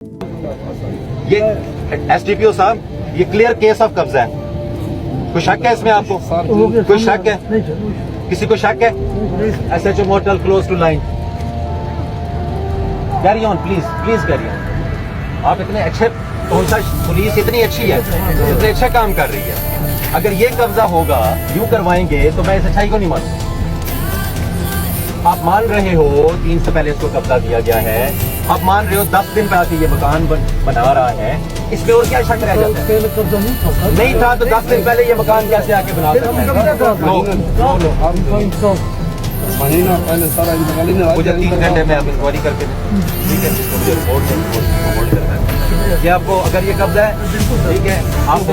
یہ SDPO صاحب یہ کلیئر کیس آف قبضہ ہے. کوئی شک ہے اس میں آپ کو؟ کوئی شک ہے؟ کسی کو شک ہے؟ SHO motel close to line. Carry on please carry on. آپ اتنے اچھے پولیس اتنی اچھی ہے, اتنے اچھا کام کر رہی ہے. اگر یہ قبضہ ہوگا یوں کروائیں گے تو میں اس سچائی کو نہیں مانوں. آپ مان رہے ہو 3 سے پہلے اس کو قبضہ دیا گیا ہے, آپ مان رہے ہو 10 دن پہ آ کے یہ مکان بنا رہا ہے, اس میں اور کیا شک رہ جاتا ہے؟ نہیں تھا تو 10 دن پہلے یہ مکان کیسے آ کے بنا سکتا ہے؟ مجھے 3 گھنٹے میں آپ انکوائری کر کے ٹھیک ہے, مجھے رپورٹ کرنا ہے. یہ آپ کو اگر یہ قبضہ ہے ٹھیک ہے, آپ کو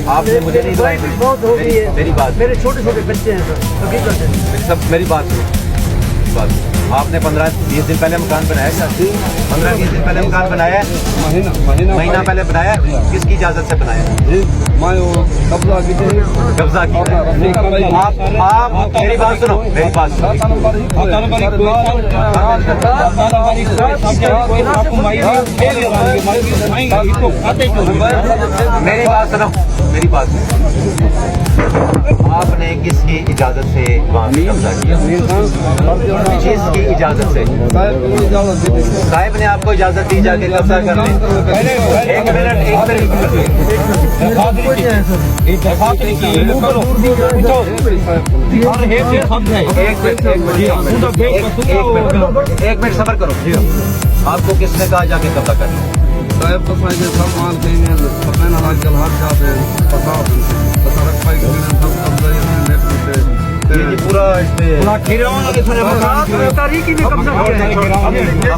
آپ نے مجھے نہیں بتایا. میری بات, میرے چھوٹے چھوٹے بچے ہیں سر, میری بات آپ نے 15-20 دن پہلے مکان بنایا ہے. 15-20 دن پہلے مکان بنایا ہے, مہینہ پہلے بنایا. کس کی اجازت سے بنایا؟ قبضہ کی. آپ میری بات سنو, میری بات سنو. میری بات سنو, میری بات سنو. آپ نے کس کی اجازت سے وہاں پہ قبضہ کیا؟ کس کی اجازت سے؟ صاحب نے آپ کو اجازت دی جا کے قبضہ کر لیں. ایک منٹ صبر کرو. آپ کو کس نے کہا جا کے قبضہ کر لیں؟ صاحب تو سب مان کے آج کل ہر جاتے پورا تاریخی میں قبضہ کیا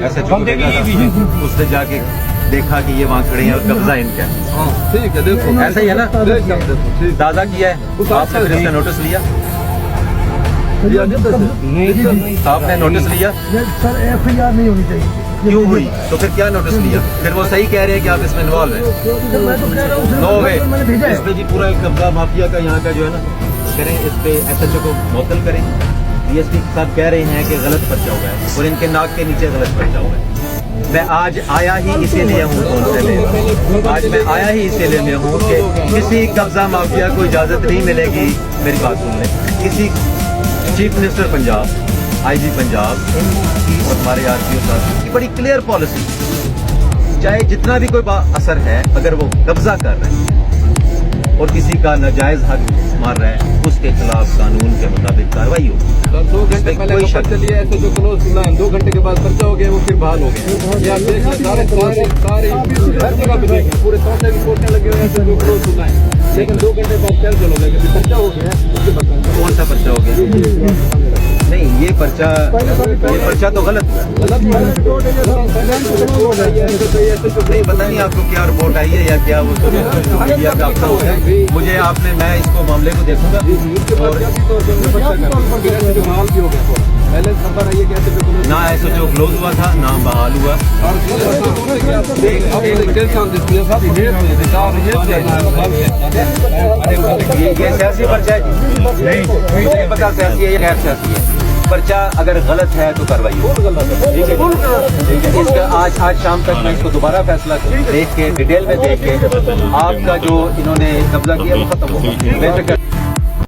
ایسے اس نے جا کے دیکھا کہ یہ وہاں کھڑے ہیں اور قبضہ ان کا. ٹھیک ہے دیکھو ایسا ہی ہے نا, دادا کیا ہے. آپ نے پھر اس کا نوٹس لیا؟ آپ نے نوٹس لیا؟ سر FIR نہیں ہونی چاہیے. کیوں ہوئی؟ تو پھر کیا نوٹس لیا؟ پھر وہ صحیح کہہ رہے ہیں کہ آپ اس میں انوالو ہیں. نو وے. اس پہ جی پورا ایک قبضہ مافیا کا یہاں کا جو ہے نا کریں, اس پہ SHO کو معطل کریں. DSP صاحب کہہ رہے ہیں کہ غلط پرچہ ہوا ہے اور ان کے ناک کے نیچے غلط پرچہ ہوا ہے. میں آج آیا ہی اسی لیے ہوں آج میں آیا ہی اسی لیے ہوں کہ کسی قبضہ مافیا کو اجازت نہیں ملے گی. میری بات سن لیں. کسی chief minister Punjab, IG Punjab اور ہمارے RPO صاحب کی بڑی کلیئر پالیسی, چاہے جتنا بھی کوئی اثر ہے, اگر وہ قبضہ کر رہے ہیں اور کسی کا ناجائز حق مار رہا ہے اس کے خلاف قانون کے مطابق کاروائی ہوگی. 2 گھنٹے پہلے پرچہ لیا ایسے جو کلوز 2 گھنٹے کے بعد پرچہ ہو گیا, وہ پھر بحال ہو گیا. یہ آپ دیکھ لیں سارے ہر جگہ پہ دیکھیں, پورے 100 سے کوٹنے لگے ہوئے ایسے جو کلوز ہیں, لیکن 2 گھنٹے بعد پھر چلو گے کہ پرچہ ہو گیا. کون سا پرچہ ہو گیا؟ نہیں, یہ پرچہ تو غلط ہے. نہیں پتہ نہیں آپ کو کیا رپورٹ آئی ہے یا کیا وہ مجھے آپ نے, میں اس کو معاملے کو دیکھوں گا. نہ SHO کلوز ہوا تھا, نہ بحال ہوا. یہ سیاسی پرچہ ہے جی, نہیں پتا سیاسی ہے یا غیر سیاسی ہے. پرچہ اگر غلط ہے تو کاروائی ہوگی. اس کا آج شام تک میں اس کو دوبارہ فیصلہ دیکھ کے ڈیٹیل میں دیکھ کے آپ کا جو انہوں نے قبضہ کیا وہ ختم ہوگا.